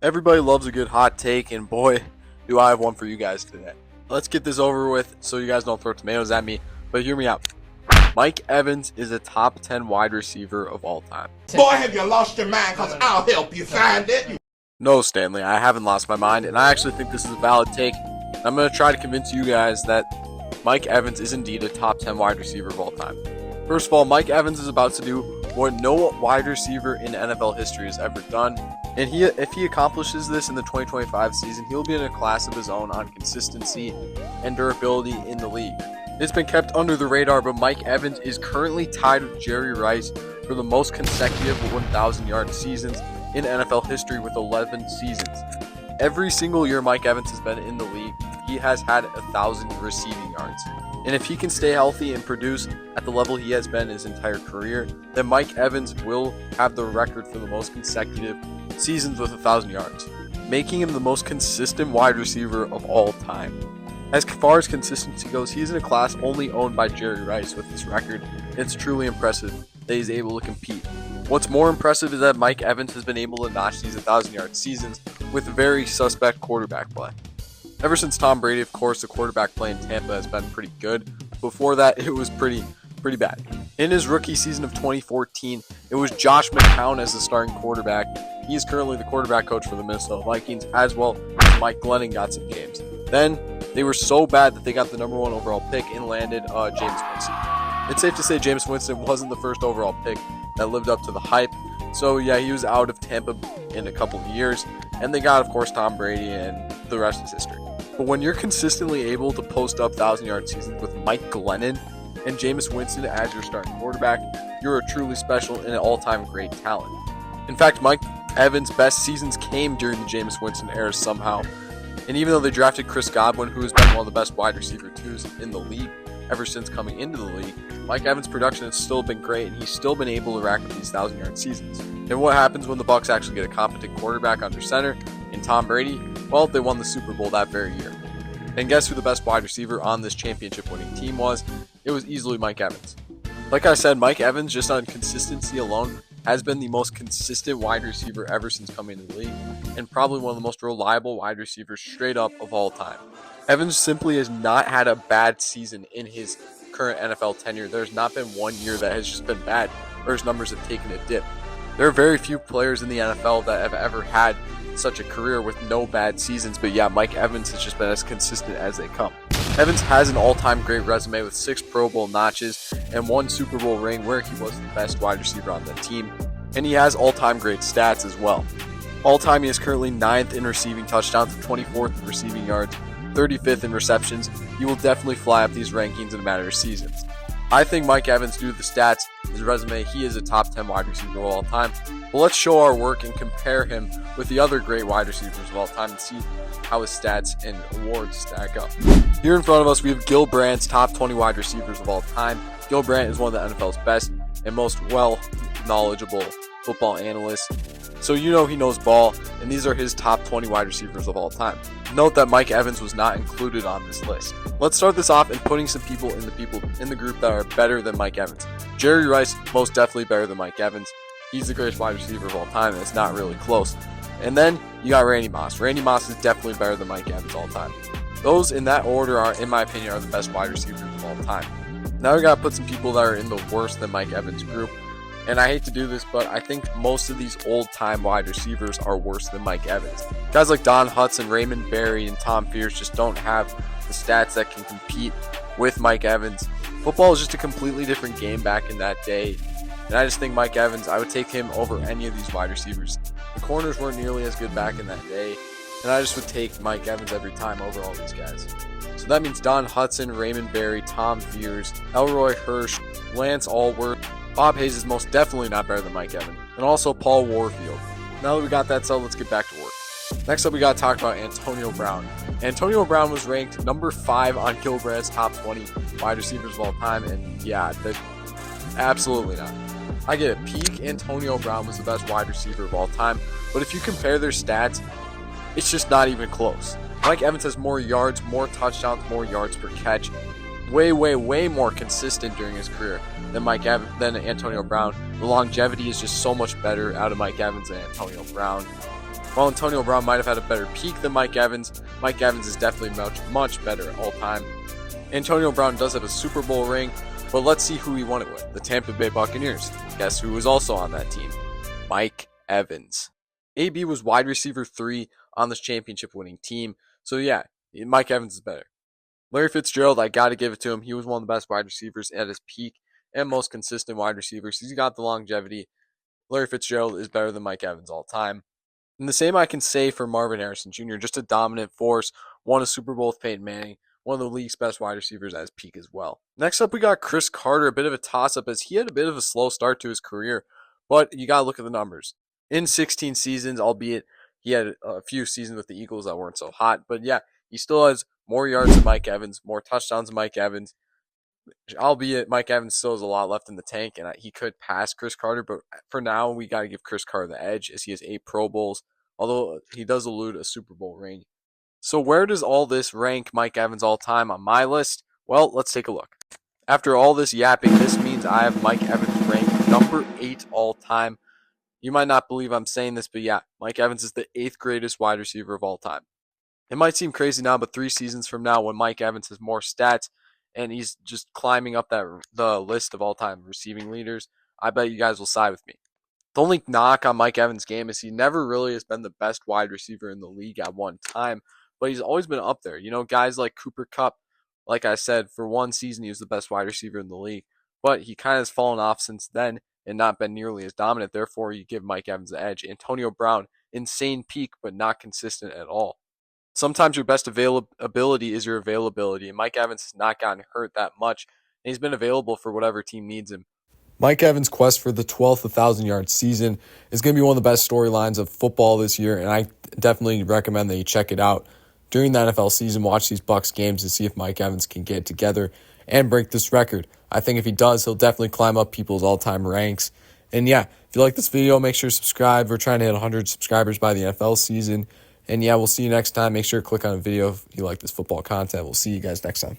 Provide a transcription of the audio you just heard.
Everybody loves a good hot take, and boy, do I have one for you guys today. Let's get this over with so you guys don't throw tomatoes at me, but hear me out. Mike Evans is a top 10 wide receiver of all time. Boy, have you lost your mind? Because I'll help you find it. No, Stanley, I haven't lost my mind, and I actually think this is a valid take. I'm going to try to convince you guys that Mike Evans is indeed a top 10 wide receiver of all time. First of all, Mike Evans is about to do what no wide receiver in NFL history has ever done. And if he accomplishes this in the 2025 season, he'll be in a class of his own on consistency and durability in the league. It's been kept under the radar, but Mike Evans is currently tied with Jerry Rice for the most consecutive 1,000-yard seasons in NFL history with 11 seasons. Every single year Mike Evans has been in the league, he has had 1,000 receiving yards. And if he can stay healthy and produce at the level he has been his entire career, then Mike Evans will have the record for the most consecutive seasons with 1,000 yards, making him the most consistent wide receiver of all time. As far as consistency goes, he's in a class only owned by Jerry Rice with this record. It's truly impressive that he's able to compete. What's more impressive is that Mike Evans has been able to notch these 1,000-yard seasons with very suspect quarterback play. Ever since Tom Brady, of course, the quarterback play in Tampa has been pretty good. Before that, it was pretty bad. In his rookie season of 2014, it was Josh McCown as the starting quarterback. He is currently the quarterback coach for the Minnesota Vikings, as well as Mike Glennon got some games. Then, they were so bad that they got the number 1 overall pick and landed James Winston. It's safe to say James Winston wasn't the first overall pick that lived up to the hype. So yeah, he was out of Tampa in a couple of years, and they got, of course, Tom Brady, and the rest is history. But when you're consistently able to post up 1,000-yard seasons with Mike Glennon and Jameis Winston as your starting quarterback, you're a truly special and an all-time great talent. In fact, Mike Evans' best seasons came during the Jameis Winston era somehow. And even though they drafted Chris Godwin, who has been one of the best wide receiver 2s in the league ever since coming into the league, Mike Evans' production has still been great, and he's still been able to rack up these 1,000-yard seasons. And what happens when the Bucs actually get a competent quarterback under center in Tom Brady? Well, they won the Super Bowl that very year. And guess who the best wide receiver on this championship-winning team was? It was easily Mike Evans. Like I said, Mike Evans, just on consistency alone, has been the most consistent wide receiver ever since coming into the league, and probably one of the most reliable wide receivers straight up of all time. Evans simply has not had a bad season in his current NFL tenure. There's not been one year that has just been bad, or his numbers have taken a dip. There are very few players in the NFL that have ever had such a career with no bad seasons, but yeah, Mike Evans has just been as consistent as they come. Evans has an all-time great resume with 6 Pro Bowl notches and 1 Super Bowl ring where he was the best wide receiver on the team, and he has all-time great stats as well. All-time, he is currently 9th in receiving touchdowns, 24th in receiving yards, 35th in receptions. He will definitely fly up these rankings in a matter of seasons. I think Mike Evans, due to the stats, his resume, he is a top 10 wide receiver of all time. But let's show our work and compare him with the other great wide receivers of all time and see how his stats and awards stack up. Here in front of us, we have Gil Brandt's top 20 wide receivers of all time. Gil Brandt is one of the NFL's best and most knowledgeable football analysts. So you know he knows ball, and these are his top 20 wide receivers of all time. Note that Mike Evans was not included on this list. Let's start this off in putting some people in the group that are better than Mike Evans. Jerry Rice, most definitely better than Mike Evans. He's the greatest wide receiver of all time, and it's not really close. And then you got Randy Moss. Randy Moss is definitely better than Mike Evans all time. Those in that order are, in my opinion, are the best wide receivers of all time. Now we gotta put some people that are in the worse than Mike Evans group. And I hate to do this, but I think most of these old-time wide receivers are worse than Mike Evans. Guys like Don Hutson, Raymond Berry, and Tom Fears just don't have the stats that can compete with Mike Evans. Football is just a completely different game back in that day. And I just think Mike Evans, I would take him over any of these wide receivers. The corners weren't nearly as good back in that day. And I just would take Mike Evans every time over all these guys. So that means Don Hutson, Raymond Berry, Tom Fears, Elroy Hirsch, Lance Allworth. Bob Hayes is most definitely not better than Mike Evans. And also Paul Warfield. Now that we got that settled, let's get back to work. Next up, we got to talk about Antonio Brown. Antonio Brown was ranked number 5 on Gil Brandt's top 20 wide receivers of all time. And yeah, absolutely not. I get it. Peak Antonio Brown was the best wide receiver of all time. But if you compare their stats, it's just not even close. Mike Evans has more yards, more touchdowns, more yards per catch. Way more consistent during his career than Antonio Brown. The longevity is just so much better out of Mike Evans than Antonio Brown. While Antonio Brown might have had a better peak than Mike Evans is definitely much better all time. Antonio Brown does have a Super Bowl ring, but let's see who he won it with. The Tampa Bay Buccaneers. Guess who was also on that team? Mike Evans. AB was wide receiver 3 on this championship winning team. So yeah, Mike Evans is better. Larry Fitzgerald, I got to give it to him. He was one of the best wide receivers at his peak and most consistent wide receivers. He's got the longevity. Larry Fitzgerald is better than Mike Evans all time. And the same I can say for Marvin Harrison Jr., just a dominant force, won a Super Bowl with Peyton Manning, one of the league's best wide receivers at his peak as well. Next up, we got Cris Carter, a bit of a toss-up as he had a bit of a slow start to his career, but you got to look at the numbers. In 16 seasons, albeit he had a few seasons with the Eagles that weren't so hot, but yeah, he still has more yards than Mike Evans, more touchdowns than Mike Evans, albeit Mike Evans still has a lot left in the tank, and he could pass Cris Carter, but for now, we got to give Cris Carter the edge as he has 8 Pro Bowls, although he does elude a Super Bowl ring. So where does all this rank Mike Evans all time on my list? Well, let's take a look. After all this yapping, this means I have Mike Evans ranked number 8 all time. You might not believe I'm saying this, but yeah, Mike Evans is the 8th greatest wide receiver of all time. It might seem crazy now, but 3 seasons from now, when Mike Evans has more stats and he's just climbing up the list of all-time receiving leaders, I bet you guys will side with me. The only knock on Mike Evans' game is he never really has been the best wide receiver in the league at one time, but he's always been up there. You know, guys like Cooper Kupp, like I said, for one season he was the best wide receiver in the league, but he kind of has fallen off since then and not been nearly as dominant. Therefore, you give Mike Evans the edge. Antonio Brown, insane peak, but not consistent at all. Sometimes your best availability is your availability, and Mike Evans has not gotten hurt that much, and he's been available for whatever team needs him. Mike Evans' quest for the 12th 1,000-yard season is going to be one of the best storylines of football this year, and I definitely recommend that you check it out. During the NFL season, watch these Bucs games to see if Mike Evans can get it together and break this record. I think if he does, he'll definitely climb up people's all-time ranks. And yeah, if you like this video, make sure to subscribe. We're trying to hit 100 subscribers by the NFL season. And yeah, we'll see you next time. Make sure to click on a video if you like this football content. We'll see you guys next time.